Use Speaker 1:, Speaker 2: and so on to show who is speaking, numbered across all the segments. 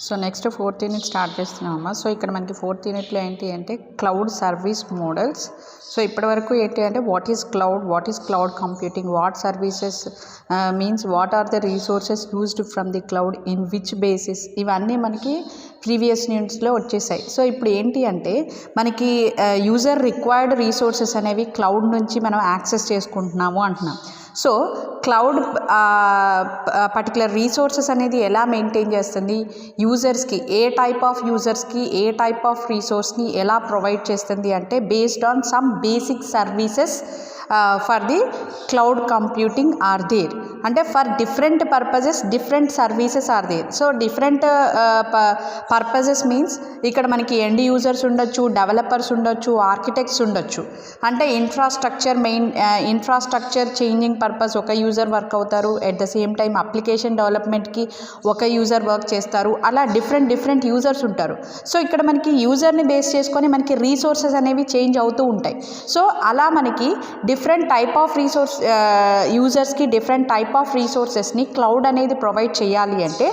Speaker 1: So next 4th unit start చేస్తున్నామమ్మా. So ఇక్కడ మనకి 4th యూనిట్లో ఏంటి అంటే క్లౌడ్ సర్వీస్ మోడల్స్. సో ఇప్పటి వరకు ఏంటి అంటే what is cloud computing, what services means what are the resources used from the cloud, in which basis, ఇవన్నీ మనకి ప్రీవియస్ యూనిట్స్లో వచ్చేసాయి. సో ఇప్పుడు ఏంటి అంటే మనకి యూజర్ రిక్వైర్డ్ రీసోర్సెస్ అనేవి క్లౌడ్ నుంచి మనం యాక్సెస్ చేసుకుంటున్నాము అంటున్నాం. సో క్లౌడ్ పర్టికులర్ రీసోర్సెస్ అనేది ఎలా మెయింటైన్ చేస్తుంది, యూజర్స్కి ఏ టైప్ ఆఫ్ యూజర్స్కి ఏ టైప్ ఆఫ్ రీసోర్స్ని ఎలా ప్రొవైడ్ చేస్తుంది అంటే based on some basic services for the cloud computing are there. అంటే for different purposes different services are there. So different purposes means ఇక్కడ మనకి ఎండ్ యూజర్స్ ఉండొచ్చు, డెవలపర్స్ ఉండొచ్చు, ఆర్కిటెక్ట్స్ ఉండొచ్చు. అంటే ఇన్ఫ్రాస్ట్రక్చర్ చేంజింగ్ పర్పస్ ఒక యూజర్ వర్క్ అవుతారు, at the same time application డెవలప్మెంట్కి ఒక యూజర్ వర్క్ చేస్తారు. అలా డిఫరెంట్ యూజర్స్ ఉంటారు. సో ఇక్కడ మనకి యూజర్ని బేస్ చేసుకొని మనకి రీసోర్సెస్ అనేవి చేంజ్ అవుతూ ఉంటాయి. సో అలా మనకి డిఫరెంట్ టైప్ ఆఫ్ యూజర్స్కి డిఫరెంట్ టైప్ ఆఫ్ రీసోర్సెస్ని క్లౌడ్ అనేది ప్రొవైడ్ చేయాలి అంటే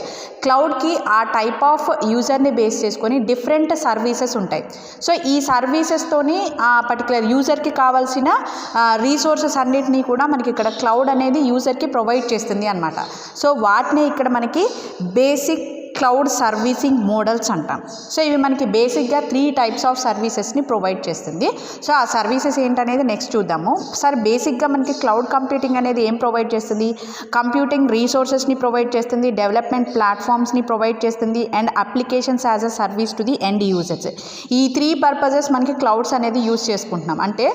Speaker 1: క్లౌడ్కి ఆ టైప్ ఆఫ్ యూజర్ని బేస్ చేసుకొని డిఫరెంట్ సర్వీసెస్ ఉంటాయి. సో ఈ సర్వీసెస్తోని ఆ పర్టికులర్ యూజర్కి కావాల్సిన రీసోర్సెస్ అన్నిటినీ కూడా మనకి ఇక్కడ క్లౌడ్ అనేది యూజర్కి ప్రొవైడ్ చేస్తుంది అన్నమాట. సో వాటిని ఇక్కడ మనకి బేసిక్ క్లౌడ్ సర్వీసింగ్ మోడల్స్ అంటాం. సో ఇవి మనకి బేసిక్గా 3 టైప్స్ ఆఫ్ సర్వీసెస్ని ప్రొవైడ్ చేస్తుంది. సో ఆ సర్వీసెస్ ఏంటనేది నెక్స్ట్ చూద్దాము. సార్ బేసిక్గా మనకి క్లౌడ్ కంప్యూటింగ్ అనేది ఏం ప్రొవైడ్ చేస్తుంది, కంప్యూటింగ్ రీసోర్సెస్ని ప్రొవైడ్ చేస్తుంది, డెవలప్మెంట్ ప్లాట్ఫామ్స్ని ప్రొవైడ్ చేస్తుంది, and applications as a service to the end users. ఈ 3 పర్పజెస్ మనకి క్లౌడ్స్ అనేది యూజ్ చేసుకుంటున్నాం. అంటే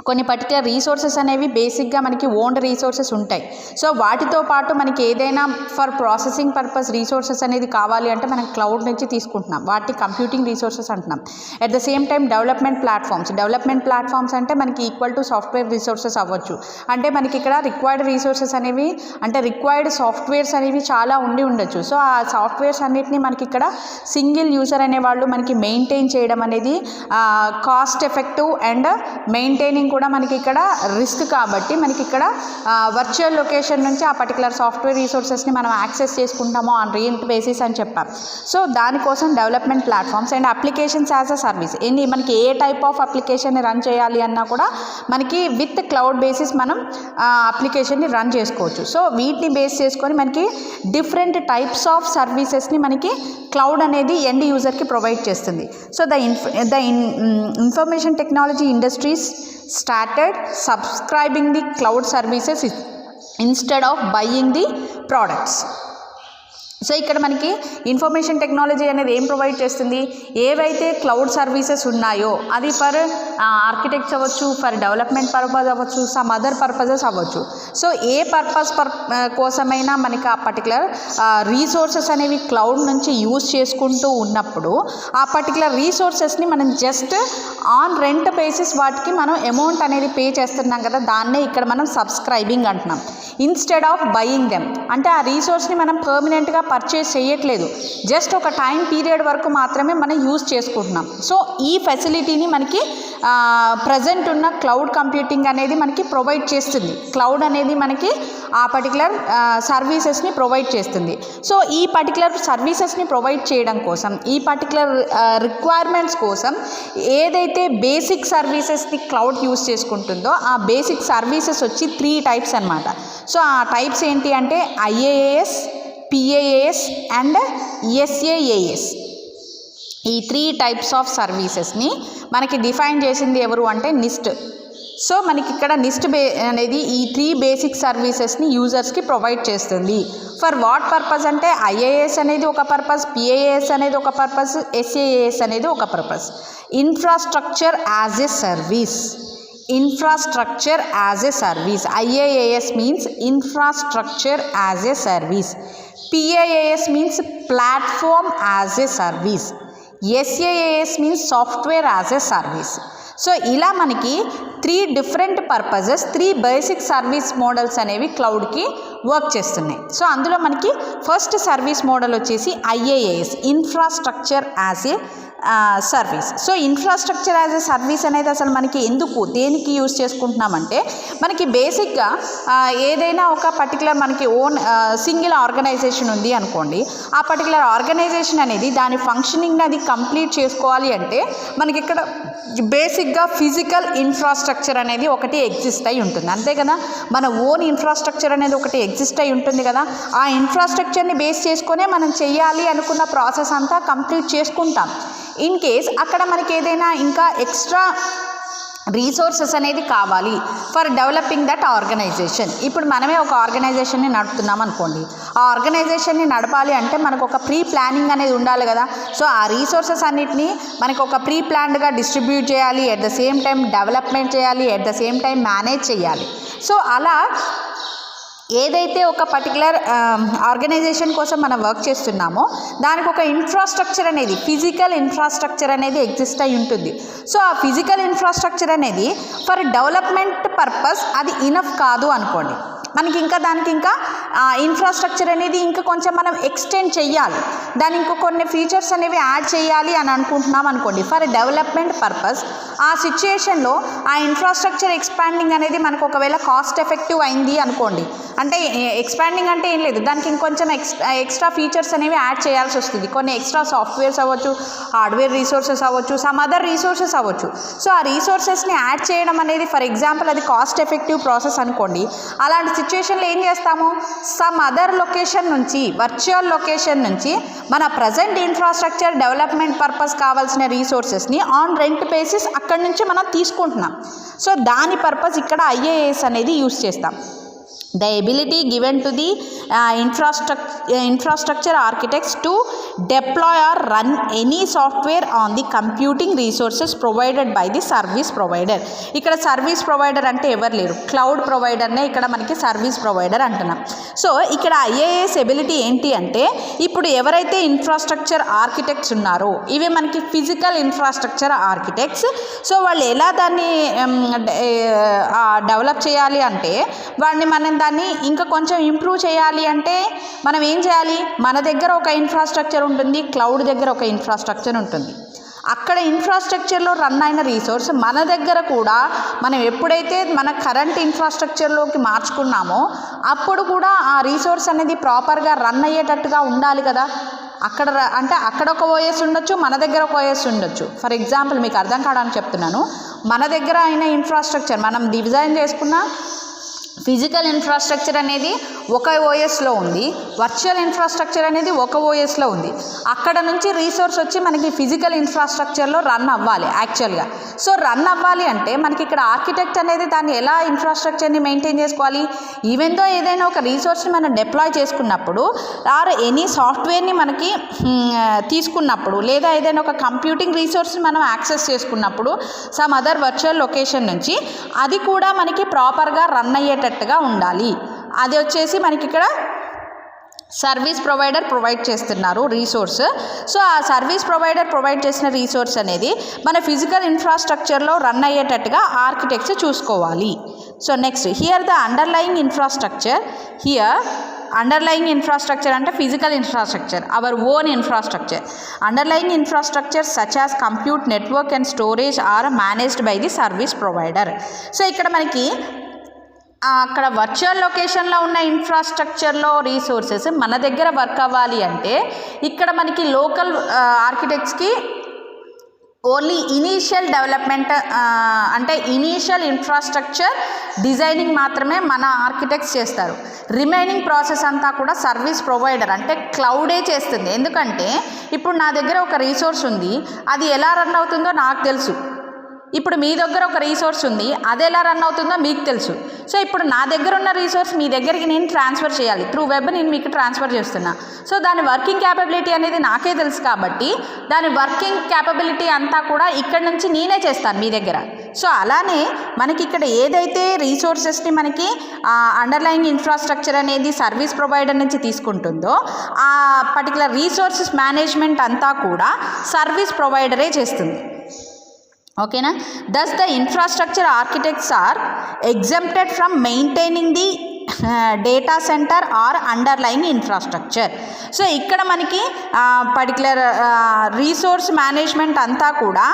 Speaker 1: కొన్ని పర్టికులర్ రీసోర్సెస్ అనేవి బేసిక్గా మనకి ఓన్డ్ రీసోర్సెస్ ఉంటాయి. సో వాటితో పాటు మనకి ఏదైనా ఫర్ ప్రాసెసింగ్ పర్పస్ రీసోర్సెస్ అనేది కావాలి అంటే మనం క్లౌడ్ నుంచి తీసుకుంటున్నాం, వాటిని కంప్యూటింగ్ రీసోర్సెస్ అంటున్నాం. At the same time development platforms అంటే మనకి ఈక్వల్ టు సాఫ్ట్వేర్ రీసోర్సెస్ అవ్వచ్చు. అంటే మనకి ఇక్కడ రిక్వైర్డ్ రీసోర్సెస్ అనేవి అంటే రిక్వైర్డ్ సాఫ్ట్వేర్స్ అనేవి చాలా ఉండొచ్చు. సో ఆ సాఫ్ట్వేర్స్ అన్నిటిని మనకి ఇక్కడ సింగిల్ యూజర్ అనేవాళ్ళు మనకి మెయింటైన్ చేయడం అనేది కాస్ట్ ఎఫెక్టివ్ అండ్ మెయింటైనింగ్ కూడా మనకి ఇక్కడ రిస్క్. కాబట్టి మనకి ఇక్కడ వర్చువల్ లొకేషన్ నుంచి ఆ పర్టికులర్ సాఫ్ట్వేర్ రీసోర్సెస్ని మనం యాక్సెస్ చేసుకుంటామో ఆన్ రెంట్ బేసిస్ అని చెప్పాం. సో దానికోసం development platforms and applications as a service. మనకి ఏ టైప్ ఆఫ్ అప్లికేషన్ని రన్ చేయాలి అన్నా కూడా మనకి విత్ క్లౌడ్ బేసిస్ మనం అప్లికేషన్ని రన్ చేసుకోవచ్చు. సో వీటిని బేస్ చేసుకొని మనకి డిఫరెంట్ టైప్స్ ఆఫ్ సర్వీసెస్ని మనకి క్లౌడ్ అనేది ఎండ్ యూజర్కి ప్రొవైడ్ చేస్తుంది. So the information technology industries started subscribing the cloud services instead of buying the products. So ఇక్కడ మనకి ఇన్ఫర్మేషన్ టెక్నాలజీ అనేది ఏం ప్రొవైడ్ చేస్తుంది, ఏవైతే క్లౌడ్ సర్వీసెస్ ఉన్నాయో అది ఫర్ ఆర్కిటెక్ట్స్ అవ్వచ్చు, ఫర్ డెవలప్మెంట్ పర్పస్ అవ్వచ్చు, సమ్ అదర్ పర్పజెస్ అవ్వచ్చు. సో ఏ పర్పస్ కోసమైనా మనకి ఆ పర్టికులర్ రీసోర్సెస్ అనేవి క్లౌడ్ నుంచి యూజ్ చేసుకుంటూ ఉన్నప్పుడు ఆ పర్టికులర్ రీసోర్సెస్ని మనం జస్ట్ ఆన్ రెంట్ బేసిస్ వాటికి మనం అమౌంట్ అనేది పే చేస్తున్నాం కదా, దాన్నే ఇక్కడ మనం సబ్స్క్రైబింగ్ అంటున్నాం. ఇన్స్టెడ్ ఆఫ్ బయింగ్ దెమ్ అంటే ఆ రీసోర్స్ని మనం పర్మనెంట్గా పర్చేస్ చేయట్లేదు, జస్ట్ ఒక టైం పీరియడ్ వరకు మాత్రమే మనం యూజ్ చేసుకుంటున్నాం. సో ఈ ఫెసిలిటీని మనకి ప్రజెంట్ ఉన్న క్లౌడ్ కంప్యూటింగ్ అనేది మనకి ప్రొవైడ్ చేస్తుంది. క్లౌడ్ అనేది మనకి ఆ పర్టికులర్ సర్వీసెస్ని ప్రొవైడ్ చేస్తుంది. సో ఈ పర్టికులర్ సర్వీసెస్ని ప్రొవైడ్ చేయడం కోసం, ఈ పర్టికులర్ రిక్వైర్మెంట్స్ కోసం ఏదైతే బేసిక్ సర్వీసెస్ని క్లౌడ్ యూజ్ చేసుకుంటుందో ఆ బేసిక్ సర్వీసెస్ వచ్చి 3 టైప్స్ అన్నమాట. సో ఆ టైప్స్ ఏంటి అంటే IaaS, PaaS అండ్ SaaS. ఈ 3 టైప్స్ ఆఫ్ సర్వీసెస్ని మనకి డిఫైన్ చేసింది ఎవరు అంటే నిస్ట్. సో మనకి ఇక్కడ నిస్ట్ అనేది ఈ 3 బేసిక్ సర్వీసెస్ని యూజర్స్కి ప్రొవైడ్ చేస్తుంది. ఫర్ వాట్ పర్పస్ అంటే IaaS అనేది ఒక పర్పస్, PaaS అనేది ఒక పర్పస్, SaaS అనేది ఒక purpose. Infrastructure as a service. IaaS means infrastructure as a service. PaaS means platform as a service. SaaS means software as a service. So ఇలా మనకి 3 different purposes, 3 basic service models అనేవి క్లౌడ్కి work చేస్తున్నాయి. So అందులో మనకి first service model వచ్చేసి IaaS, infrastructure as a service. So infrastructure as a service అనేది అసలు మనకి ఎందుకు దేనికి యూజ్ చేసుకుంటున్నామంటే మనకి బేసిక్గా ఏదైనా ఒక పర్టికులర్ మనకి ఓన్ సింగిల్ ఆర్గనైజేషన్ ఉంది అనుకోండి, ఆ పర్టికులర్ ఆర్గనైజేషన్ అనేది దాని ఫంక్షనింగ్ అది కంప్లీట్ చేసుకోవాలి అంటే మనకి ఇక్కడ బేసిక్గా ఫిజికల్ ఇన్ఫ్రాస్ట్రక్చర్ అనేది ఒకటి ఎగ్జిస్ట్ అయి ఉంటుంది, అంతే కదా. మన ఓన్ ఇన్ఫ్రాస్ట్రక్చర్ అనేది ఒకటి ఎగ్జిస్ట్ అయి ఉంటుంది కదా. ఆ ఇన్ఫ్రాస్ట్రక్చర్ని బేస్ చేసుకునే మనం చేయాలి అనుకున్న ప్రాసెస్ అంతా కంప్లీట్ చేసుకుంటాం. ఇన్ కేస్ అక్కడ మనకి ఏదైనా ఇంకా ఎక్స్ట్రా రీసోర్సెస్ అనేది కావాలి ఫర్ డెవలపింగ్ దట్ ఆర్గనైజేషన్. ఇప్పుడు మనమే ఒక ఆర్గనైజేషన్ని నడుపుతున్నాం అనుకోండి, ఆ ఆర్గనైజేషన్ని నడపాలి అంటే మనకు ఒక ప్రీ ప్లానింగ్ అనేది ఉండాలి కదా. సో ఆ రీసోర్సెస్ అన్నిటినీ మనకు ఒక ప్రీ ప్లాన్డ్గా డిస్ట్రిబ్యూట్ చేయాలి, at the same time development చేయాలి, at the same time manage చేయాలి. సో అలా ఏదైతే ఒక పర్టికులర్ ఆర్గనైజేషన్ కోసం మనం వర్క్ చేస్తున్నామో దానికి ఒక ఇన్ఫ్రాస్ట్రక్చర్ అనేది ఫిజికల్ ఇన్ఫ్రాస్ట్రక్చర్ అనేది ఎగ్జిస్ట్ అయి ఉంటుంది. సో ఆ ఫిజికల్ ఇన్ఫ్రాస్ట్రక్చర్ అనేది ఫర్ డెవలప్మెంట్ పర్పస్ అది ఇనఫ్ కాదు అనుకోండి, మనకి ఇంకా దానికి ఇంకా ఇన్ఫ్రాస్ట్రక్చర్ అనేది ఇంకా కొంచెం మనం ఎక్స్టెండ్ చేయాలి, దాని ఇంకో కొన్ని ఫీచర్స్ అనేవి యాడ్ చేయాలి అని అనుకుంటున్నాం అనుకోండి ఫర్ డెవలప్మెంట్ పర్పస్. ఆ సిచ్యుయేషన్లో ఆ ఇన్ఫ్రాస్ట్రక్చర్ ఎక్స్పాండింగ్ అనేది మనకు ఒకవేళ కాస్ట్ ఎఫెక్టివ్ అయింది అనుకోండి, అంటే ఎక్స్పాండింగ్ అంటే ఏం లేదు, దానికి ఇంకొంచెం ఎక్స్ట్రా ఫీచర్స్ అనేవి యాడ్ చేయాల్సి వస్తుంది, కొన్ని ఎక్స్ట్రా సాఫ్ట్వేర్స్ అవ్వచ్చు, హార్డ్వేర్ రీసోర్సెస్ అవ్వచ్చు, సమ్ అదర్ రీసోర్సెస్ అవ్వచ్చు. సో ఆ రీసోర్సెస్ని యాడ్ చేయడం అనేది ఫర్ ఎగ్జాంపుల్ అది కాస్ట్ ఎఫెక్టివ్ ప్రాసెస్ అనుకోండి. అలాంటి సిచ్యుయేషన్లో ఏం చేస్తాము, సమ్ అదర్ లొకేషన్ నుంచి వర్చువల్ లొకేషన్ నుంచి మన ప్రజెంట్ ఇన్ఫ్రాస్ట్రక్చర్ డెవలప్మెంట్ పర్పస్ కావాల్సిన రీసోర్సెస్ని ఆన్ రెంట్ బేసిస్ అక్కడి నుంచి మనం తీసుకుంటున్నాం. సో దాని పర్పస్ ఇక్కడ IaaS అనేది యూస్ చేస్తాం. The ability given to the infrastructure architects to deploy or run any software on the computing resources provided by the service provider. ఇక్కడ సర్వీస్ ప్రొవైడర్ అంటే ఎవరు లేరు, క్లౌడ్ ప్రొవైడర్నే ఇక్కడ మనకి సర్వీస్ ప్రొవైడర్ అంటున్నాం. సో ఇక్కడ IaaS ఎబిలిటీ ఏంటి అంటే ఇప్పుడు ఎవరైతే ఇన్ఫ్రాస్ట్రక్చర్ ఆర్కిటెక్ట్స్ ఉన్నారో ఇవి మనకి ఫిజికల్ ఇన్ఫ్రాస్ట్రక్చర్ ఆర్కిటెక్ట్స్. సో వాళ్ళు ఎలా దాన్ని డెవలప్ చేయాలి అంటే మనం దాన్ని ఇంకా కొంచెం ఇంప్రూవ్ చేయాలి అంటే మనం ఏం చేయాలి, మన దగ్గర ఒక ఇన్ఫ్రాస్ట్రక్చర్ ఉంటుంది, క్లౌడ్ దగ్గర ఒక ఇన్ఫ్రాస్ట్రక్చర్ ఉంటుంది. అక్కడ ఇన్ఫ్రాస్ట్రక్చర్లో రన్ అయిన రీసోర్స్ మన దగ్గర కూడా మనం ఎప్పుడైతే మన కరెంట్ ఇన్ఫ్రాస్ట్రక్చర్లోకి మార్చుకున్నామో అప్పుడు కూడా ఆ రీసోర్స్ అనేది ప్రాపర్గా రన్ అయ్యేటట్టుగా ఉండాలి కదా. అక్కడ ఒక OS ఉండొచ్చు, మన దగ్గర ఒక OS ఉండొచ్చు. ఫర్ ఎగ్జాంపుల్ మీకు అర్థం కావడానికి చెప్తున్నాను, మన దగ్గర అయిన ఇన్ఫ్రాస్ట్రక్చర్ మనం డిజైన్ చేసుకున్న ఫిజికల్ ఇన్ఫ్రాస్ట్రక్చర్ అనేది ఒక OSలో ఉంది, వర్చువల్ ఇన్ఫ్రాస్ట్రక్చర్ అనేది ఒక OSలో ఉంది. అక్కడ నుంచి రీసోర్స్ వచ్చి మనకి ఫిజికల్ ఇన్ఫ్రాస్ట్రక్చర్లో రన్ అవ్వాలి యాక్చువల్గా. సో రన్ అవ్వాలి అంటే మనకి ఇక్కడ ఆర్కిటెక్ట్ అనేది దాన్ని ఎలా ఇన్ఫ్రాస్ట్రక్చర్ని మెయింటైన్ చేసుకోవాలి, ఈవెన్ దో ఏదైనా ఒక రీసోర్స్ని మనం డిప్లాయ్ చేసుకున్నప్పుడు ఆర్ ఎనీ సాఫ్ట్వేర్ని మనకి తీసుకున్నప్పుడు లేదా ఏదైనా ఒక కంప్యూటింగ్ రీసోర్స్ని మనం యాక్సెస్ చేసుకున్నప్పుడు సమ్ అదర్ వర్చువల్ లొకేషన్ నుంచి అది కూడా మనకి ప్రాపర్గా రన్ అయ్యేటట్టుగా ఉండాలి. అది వచ్చేసి మనకి ఇక్కడ సర్వీస్ ప్రొవైడర్ ప్రొవైడ్ చేస్తున్నారు రీసోర్స్. సో ఆ సర్వీస్ ప్రొవైడర్ ప్రొవైడ్ చేసిన రీసోర్స్ అనేది మన ఫిజికల్ ఇన్ఫ్రాస్ట్రక్చర్లో రన్ అయ్యేటట్టుగా ఆర్కిటెక్ట్స్ చూసుకోవాలి. So next here the underlying infrastructure. Underlying infrastructure అంటే physical infrastructure, our own infrastructure. Underlying infrastructure such as compute, network and storage are managed by the service provider. So ఇక్కడ మనకి అక్కడ virtual లొకేషన్లో ఉన్న ఇన్ఫ్రాస్ట్రక్చర్లో resources మన దగ్గర work అవ్వాలి అంటే ఇక్కడ మనకి లోకల్ ఆర్కిటెక్ట్స్కి ఓన్లీ ఇనీషియల్ డెవలప్మెంట్ అంటే ఇనీషియల్ ఇన్ఫ్రాస్ట్రక్చర్ డిజైనింగ్ మాత్రమే మన ఆర్కిటెక్ట్స్ చేస్తారు. రిమైనింగ్ ప్రాసెస్ అంతా కూడా సర్వీస్ ప్రొవైడర్ అంటే క్లౌడే చేస్తుంది. ఎందుకంటే ఇప్పుడు నా దగ్గర ఒక రీసోర్స్ ఉంది, అది ఎలా రన్ అవుతుందో నాకు తెలుసు. ఇప్పుడు మీ దగ్గర ఒక రీసోర్స్ ఉంది, అది ఎలా రన్ అవుతుందో మీకు తెలుసు. సో ఇప్పుడు నా దగ్గర ఉన్న రీసోర్స్ మీ దగ్గరికి నేను ట్రాన్స్ఫర్ చేయాలి, త్రూ వెబ్ నేను మీకు ట్రాన్స్ఫర్ చేస్తున్నా. సో దాని వర్కింగ్ క్యాపబిలిటీ అనేది నాకే తెలుసు కాబట్టి దాని వర్కింగ్ క్యాపబిలిటీ అంతా కూడా ఇక్కడ నుంచి నేనే చేస్తాను మీ దగ్గర. సో అలానే మనకి ఇక్కడ ఏదైతే రీసోర్సెస్ని మనకి అండర్లయింగ్ ఇన్ఫ్రాస్ట్రక్చర్ అనేది సర్వీస్ ప్రొవైడర్ నుంచి తీసుకుంటుందో ఆ పర్టికులర్ రీసోర్సెస్ మేనేజ్మెంట్ అంతా కూడా సర్వీస్ ప్రొవైడరే చేస్తుంది. ఓకేనా. Thus the infrastructure architects are exempted from maintaining the data center or underlying infrastructure. So ఇక్కడ మనకి పర్టికులర్ రీసోర్స్ మేనేజ్మెంట్ అంతా కూడా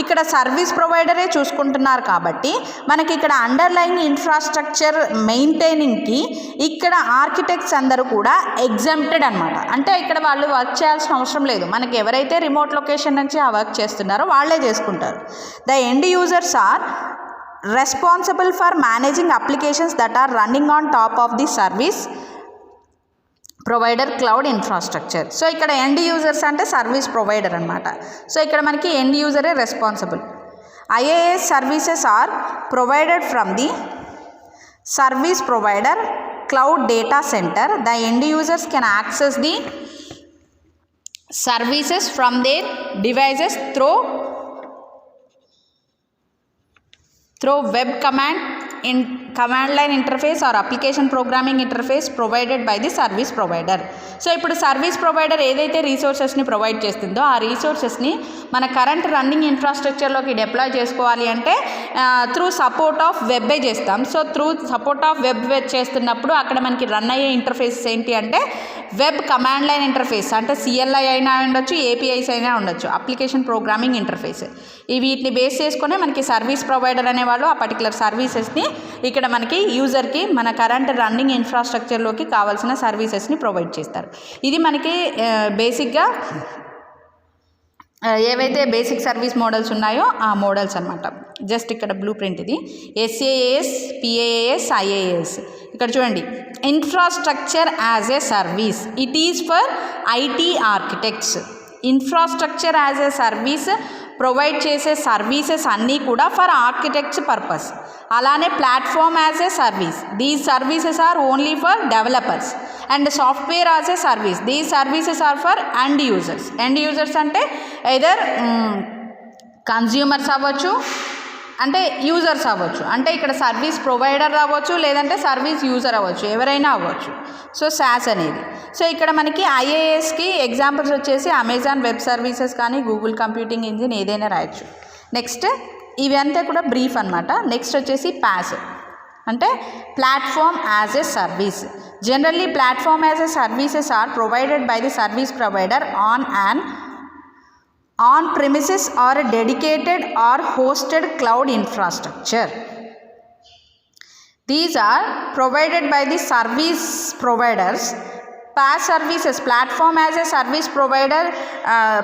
Speaker 1: ఇక్కడ సర్వీస్ ప్రొవైడరే చూసుకుంటున్నారు కాబట్టి మనకి ఇక్కడ అండర్లయింగ్ ఇన్ఫ్రాస్ట్రక్చర్ మెయింటైనింగ్కి ఇక్కడ ఆర్కిటెక్ట్స్ అందరూ కూడా ఎగ్జెంప్టెడ్ అనమాట. అంటే ఇక్కడ వాళ్ళు వర్క్ చేయాల్సిన అవసరం లేదు. మనకి ఎవరైతే రిమోట్ లొకేషన్ నుంచి ఆ వర్క్ చేస్తున్నారో వాళ్ళే చేసుకుంటారు. The end users are responsible for managing applications that are running on top of the service provider cloud infrastructure. So ఇక్కడ ఎండ్ యూజర్స్ అంటే సర్వీస్ ప్రొవైడర్ అనమాట. సో ఇక్కడ మనకి ఎండ్ యూజరే responsible. IaaS services are provided from the service provider cloud data center. The end users can access the services from their devices through web command line interface or application programming interface provided by the service provider. So ఇప్పుడు service provider ఏదైతే రీసోర్సెస్ని provide చేస్తుందో ఆ రీసోర్సెస్ని మన current running ఇన్ఫ్రాస్ట్రక్చర్లోకి deploy చేసుకోవాలి అంటే through support of వెబ్బే చేస్తాం. So through support of web చేస్తున్నప్పుడు అక్కడ మనకి రన్ అయ్యే ఇంటర్ఫేసెస్ ఏంటి అంటే వెబ్ కమాండ్ లైన్ ఇంటర్ఫేస్, అంటే CLI అయినా ఉండొచ్చు, APIs అయినా ఉండొచ్చు, అప్లికేషన్ ప్రోగ్రామింగ్ ఇంటర్ఫేస్. వీటిని బేస్ చేసుకొని మనకి సర్వీస్ ప్రొవైడర్ అనేవాళ్ళు ఆ పర్టికులర్ సర్వీసెస్ని ఇక్కడ మనకి యూజర్కి మన కరెంట్ రన్నింగ్ ఇన్ఫ్రాస్ట్రక్చర్లోకి కావాల్సిన సర్వీసెస్ని ప్రొవైడ్ చేస్తారు. ఇది మనకి బేసిక్గా ఏవైతే బేసిక్ సర్వీస్ మోడల్స్ ఉన్నాయో ఆ మోడల్స్ అనమాట. జస్ట్ ఇక్కడ బ్లూ ప్రింట్ ఇది SaaS, PaaS, IaaS. ఇక్కడ చూడండి, infrastructure as a service, it is for IT architects. Infrastructure as a service provide చేసే సర్వీసెస్ అన్నీ కూడా ఫర్ ఆర్కిటెక్ట్స్ పర్పస్. అలానే platform as a service, these services are only for developers. And software as a service, these services are for end users. End users అంటే either consumers అవ్వచ్చు, అంటే users అవ్వచ్చు, అంటే ఇక్కడ సర్వీస్ ప్రొవైడర్ అవ్వచ్చు, లేదంటే service user అవ్వచ్చు, ఎవరైనా అవ్వచ్చు. సో SaaS అనేది. సో ఇక్కడ మనకి IaaSకి ఎగ్జాంపుల్స్ వచ్చేసి అమెజాన్ వెబ్ సర్వీసెస్ కానీ గూగుల్ కంప్యూటింగ్ ఇంజిన్ ఏదైనా రాయొచ్చు. నెక్స్ట్ ఇవి అంతా కూడా బ్రీఫ్ అనమాట. నెక్స్ట్ వచ్చేసి PaaS అంటే platform as a service. Generally platform as a services are provided by the service provider on premises or a dedicated or hosted cloud infrastructure. These are provided by the service providers. PaaS services, platform as a service provider,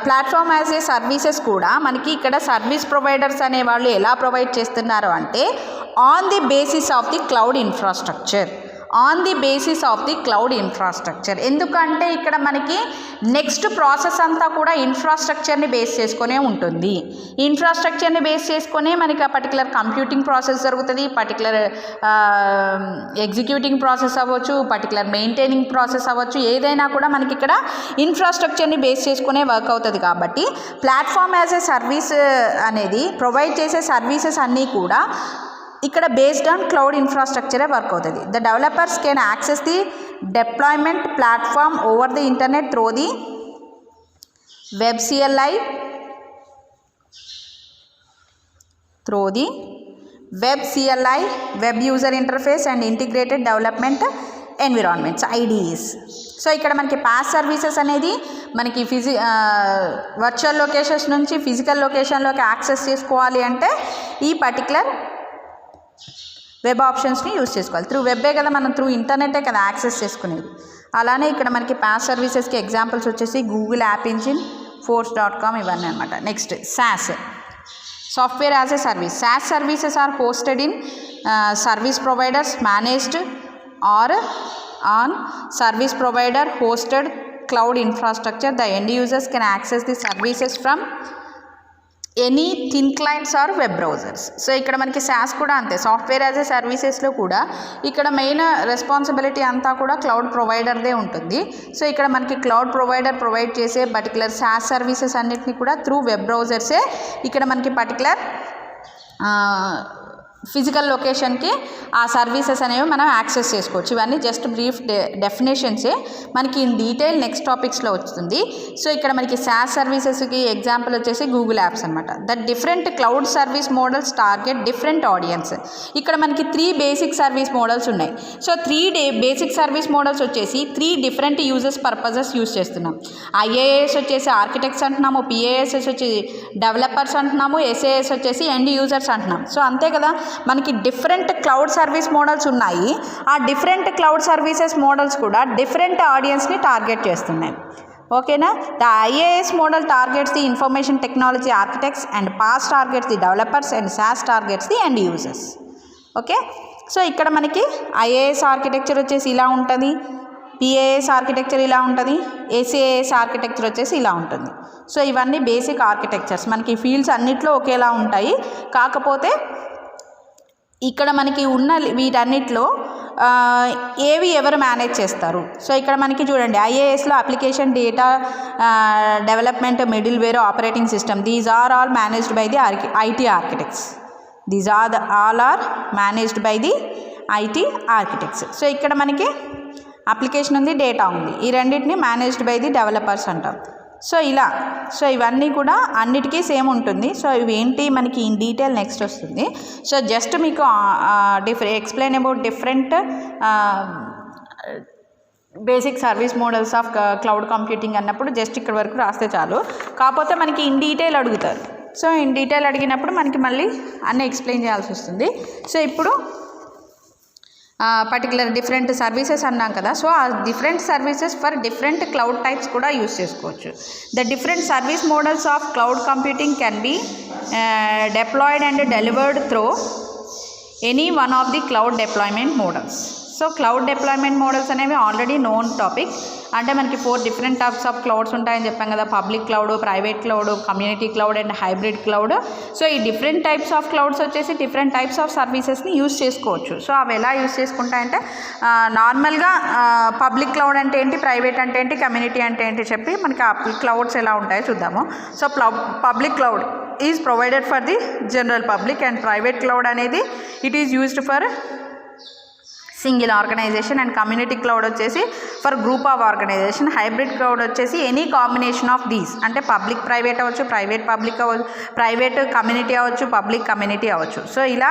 Speaker 1: platform as a services కూడా మనకి ఇక్కడ service providers అనే వాళ్ళు ఎలా provide చేస్తున్నారు అంటే on the basis of the cloud infrastructure. On the basis of the cloud infrastructure. ఎందుకంటే ఇక్కడ మనకి నెక్స్ట్ ప్రాసెస్ అంతా కూడా ఇన్ఫ్రాస్ట్రక్చర్ని బేస్ చేసుకునే ఉంటుంది. ఇన్ఫ్రాస్ట్రక్చర్ని బేస్ చేసుకునే మనకి ఆ పర్టికులర్ కంప్యూటింగ్ ప్రాసెస్ జరుగుతుంది, పర్టికులర్ ఎగ్జిక్యూటింగ్ ప్రాసెస్ అవ్వచ్చు, పర్టికులర్ మెయింటైనింగ్ ప్రాసెస్ అవ్వచ్చు, ఏదైనా కూడా మనకి ఇక్కడ ఇన్ఫ్రాస్ట్రక్చర్ని బేస్ చేసుకునే వర్క్ అవుతుంది. కాబట్టి ప్లాట్ఫామ్ యాజ్ ఏ సర్వీస్ అనేది ప్రొవైడ్ చేసే సర్వీసెస్ అన్నీ కూడా ఇక్కడ బేస్డ్ ఆన్ క్లౌడ్ ఇన్ఫ్రాస్ట్రక్చరే వర్క్ అవుతుంది. The developers can access the deployment platform over the internet through the web CLI, web user interface and integrated development environments, IDEs. So ఇక్కడ మనకి PaaS services అనేది మనకి virtual locations నుంచి physical లొకేషన్లోకి access చేసుకోవాలి అంటే ఈ particular web ఆప్షన్స్ని use చేసుకోవాలి. Through వెబ్బే కదా, మనం త్రూ ఇంటర్నెటే కదా యాక్సెస్ చేసుకునేది. అలానే ఇక్కడ మనకి PaaS సర్వీసెస్కి ఎగ్జాంపుల్స్ వచ్చేసి గూగుల్ యాప్ ఇంజిన్, force.com ఇవన్నీ అనమాట. Next SaaS, software as a service. SaaS services are hosted in service providers managed are on service provider hosted cloud infrastructure. The end users can access the services from any thin clients are web browsers. So ఇక్కడ మనకి SaaS కూడా అంతే, software as ఏ సర్వీసెస్లో కూడా ఇక్కడ main responsibility అంతా కూడా cloud ప్రొవైడర్దే ఉంటుంది. సో ఇక్కడ మనకి క్లౌడ్ ప్రొవైడర్ ప్రొవైడ్ చేసే పర్టికులర్ SaaS సర్వీసెస్ అన్నిటిని కూడా త్రూ వెబ్ బ్రౌజర్సే ఇక్కడ మనకి పర్టికులర్ ఫిజికల్ లొకేషన్కి ఆ సర్వీసెస్ అనేవి మనం యాక్సెస్ చేసుకోవచ్చు. ఇవన్నీ జస్ట్ బ్రీఫ్ డెఫినేషన్సే, మనకి ఇన్ డీటెయిల్ నెక్స్ట్ టాపిక్స్లో వస్తుంది. సో ఇక్కడ మనకి SaaS సర్వీసెస్కి ఎగ్జాంపుల్ వచ్చేసి గూగుల్ యాప్స్ అనమాట. That different cloud service models target different audience. ఇక్కడ మనకి 3 బేసిక్ సర్వీస్ మోడల్స్ ఉన్నాయి. సో 3 బేసిక్ సర్వీస్ మోడల్స్ వచ్చేసి 3 డిఫరెంట్ యూజర్స్ పర్పసెస్ యూజ్ చేస్తున్నాం. IaaS వచ్చేసి ఆర్కిటెక్ట్స్ అంటున్నాము, PaaS వచ్చి డెవలపర్స్ అంటున్నాము, SaaS వచ్చేసి ఎండ్ యూజర్స్ అంటున్నాం. సో అంతే కదా, మనకి డిఫరెంట్ క్లౌడ్ సర్వీస్ మోడల్స్ ఉన్నాయి. ఆ డిఫరెంట్ క్లౌడ్ సర్వీసెస్ మోడల్స్ కూడా డిఫరెంట్ ఆడియన్స్ని టార్గెట్ చేస్తున్నాయి. ఓకేనా. The IaaS model targets the information technology architects and PaaS targets the developers and SaaS targets the end users. Okay. So ఇక్కడ మనకి IaaS architecture వచ్చేసి ఇలా ఉంటుంది, PaaS ఆర్కిటెక్చర్ ఇలా ఉంటుంది, SaaS ఆర్కిటెక్చర్ వచ్చేసి ఇలా ఉంటుంది. సో ఇవన్నీ బేసిక్ ఆర్కిటెక్చర్స్. మనకి ఫీల్డ్స్ అన్నిట్లో ఒకేలా ఉంటాయి, కాకపోతే ఇక్కడ మనకి ఉన్న వీటన్నిటిలో ఏవి ఎవరు మేనేజ్ చేస్తారు. సో ఇక్కడ మనకి చూడండి, IaaSలో application data development, middleware, operating system, these are all managed by the IT architects. These all are managed by the IT architects. So ఇక్కడ మనకి అప్లికేషన్ ఉంది, డేటా ఉంది, ఈ రెండింటిని మేనేజ్డ్ బై ది డెవలపర్స్ అంటాం. సో ఇలా, సో ఇవన్నీ కూడా అన్నిటికీ సేమ్ ఉంటుంది. సో ఇవి ఏంటి మనకి ఇన్ డీటెయిల్ నెక్స్ట్ వస్తుంది. సో జస్ట్ మీకు explain about different basic service models of cloud computing అన్నప్పుడు జస్ట్ ఇక్కడ వరకు రాస్తే చాలు. కాకపోతే మనకి ఇన్ డీటెయిల్ అడుగుతారు. సో ఇన్ డీటెయిల్ అడిగినప్పుడు మనకి మళ్ళీ అన్నీ ఎక్స్ప్లెయిన్ చేయాల్సి వస్తుంది. సో ఇప్పుడు పర్టికులర్ డిఫరెంట్ సర్వీసెస్ అన్నాం కదా. సో ఆ different services for different cloud types కూడా యూజ్ చేసుకోవచ్చు. The different service models of cloud computing can be deployed and delivered through any one of the cloud deployment models. So cloud deployment models అనేవి already known topic. అంటే మనకి 4 different types of clouds ఉంటాయని చెప్పాం కదా, public cloud, private cloud, community cloud and hybrid cloud. So ఈ different types of clouds వచ్చేసి different types of సర్వీసెస్ని use చేసుకోవచ్చు. So అవి ఎలా యూజ్ చేసుకుంటాయంటే నార్మల్గా పబ్లిక్ క్లౌడ్ అంటే ఏంటి, ప్రైవేట్ అంటే ఏంటి, కమ్యూనిటీ అంటే ఏంటి చెప్పి మనకి ఆ క్లౌడ్స్ ఎలా ఉంటాయో చూద్దాము. So public cloud is provided for the general public and private cloud అనేది it is used for single organization and community cloud వచ్చేసి for group of organization. Hybrid cloud వచ్చేసి ఎనీ కాంబినేషన్ ఆఫ్ దీస్, అంటే public private అవ్వచ్చు, private public అవ్వచ్చు, private community అవ్వచ్చు, public community అవ్వచ్చు. So ఇలా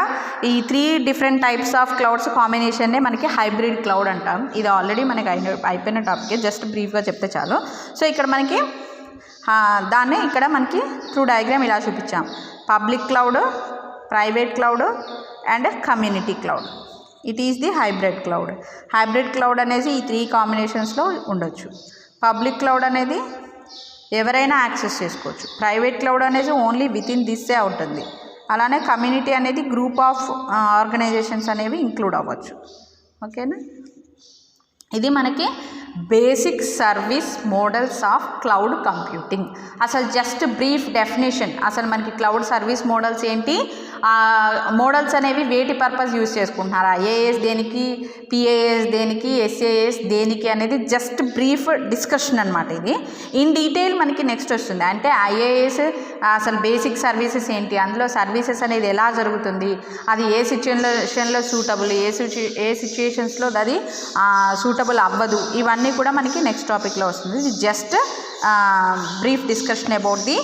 Speaker 1: ఈ 3 డిఫరెంట్ టైప్స్ ఆఫ్ క్లౌడ్స్ కాంబినేషన్నే మనకి హైబ్రిడ్ క్లౌడ్ అంటాం. ఇది ఆల్రెడీ మనకి అయిపోయిన టాపిక్, జస్ట్ బ్రీఫ్గా చెప్తే చాలు. సో ఇక్కడ మనకి దాన్ని ఇక్కడ మనకి త్రూ డయాగ్రామ్ ఇలా చూపించాం. Public cloud, private cloud and community cloud. It is the hybrid cloud. Hybrid cloud అనేది ఈ 3 కాంబినేషన్స్లో ఉండొచ్చు. పబ్లిక్ క్లౌడ్ అనేది ఎవరైనా యాక్సెస్ చేసుకోవచ్చు. ప్రైవేట్ క్లౌడ్ అనేది ఓన్లీ విత్ ఇన్ దిస్సే ఉంటుంది. అలానే కమ్యూనిటీ అనేది గ్రూప్ ఆఫ్ ఆర్గనైజేషన్స్ అనేవి ఇంక్లూడ్ అవ్వచ్చు. ఓకేనా. ఇది మనకి basic service models of cloud computing. అసలు జస్ట్ బ్రీఫ్ డెఫినేషన్, అసలు మనకి క్లౌడ్ సర్వీస్ మోడల్స్ ఏంటి, మోడల్స్ అనేవి వేటి పర్పస్ యూజ్ చేసుకుంటున్నారు, IaaS దేనికి, PaaS దేనికి, SaaS దేనికి అనేది జస్ట్ బ్రీఫ్ డిస్కషన్ అనమాట. ఇది ఇన్ డీటెయిల్ మనకి నెక్స్ట్ వస్తుంది. అంటే IaaS అసలు బేసిక్ సర్వీసెస్ ఏంటి, అందులో సర్వీసెస్ అనేది ఎలా జరుగుతుంది, అది ఏ సిచ్యువేషన్లో సూటబుల్, ఏ సిచ్యువేషన్స్లో అది సూటబుల్ అవ్వదు, ఇవన్నీ కూడా మనకి నెక్స్ట్ టాపిక్లో వస్తుంది. ఇది just brief discussion about the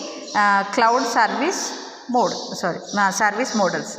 Speaker 1: cloud service models.